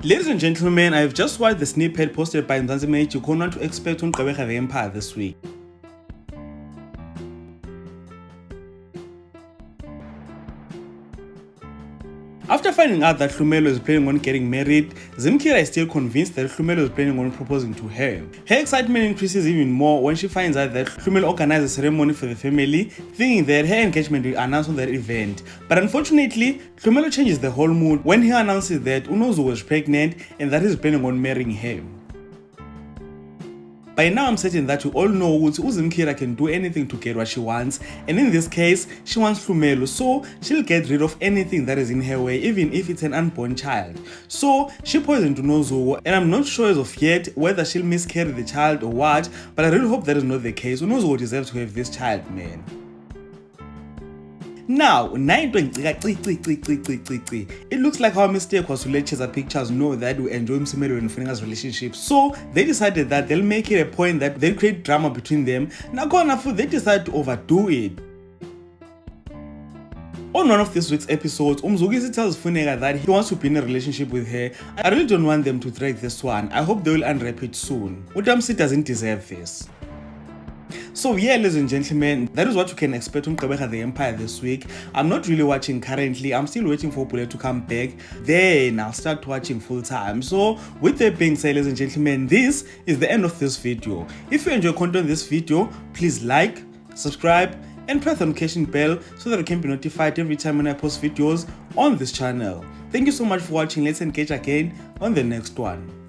Ladies and gentlemen, I've just watched the snippet posted by Gqeberha on what to expect on Gqeberha The Empire this week. After finding out that Gqeberha is planning on getting married, Gqeberha is still convinced that Gqeberha is planning on proposing to her. Her excitement increases even more when she finds out that Gqeberha organized a ceremony for the family, thinking that her engagement will announce on that event. But unfortunately, Gqeberha changes the whole mood when he announces that NoZuko is pregnant and that he's planning on marrying her. By now I'm certain that you all know that Gqeberha can do anything to get what she wants, and in this case, she wants Gqeberha, so she'll get rid of anything that is in her way, even if it's an unborn child. So she poisoned NoZuko, and I'm not sure as of yet whether she'll miscarry the child or what, but I really hope that is not the case. NoZuko deserves to have this child, man. Now, it looks like our mistake was to let Chesa Pictures know that we enjoy Msimelo and Funenga's relationship, so they decided that they'll make it a point that they'll create drama between them. Now, they decided to overdo it. On one of this week's episodes, Mzugisi tells Funenga that he wants to be in a relationship with her. I really don't want them to drag this one. I hope they will unwrap it soon. Utamsi doesn't deserve this. So yeah, ladies and gentlemen, that is what you can expect from Gqeberha The Empire this week. I'm not really watching currently. I'm still waiting for Pule to come back. Then I'll start watching full time. So with that being said, ladies and gentlemen, this is the end of this video. If you enjoy content in this video, please like, subscribe, and press the notification bell so that you can be notified every time when I post videos on this channel. Thank you so much for watching. Let's engage again on the next one.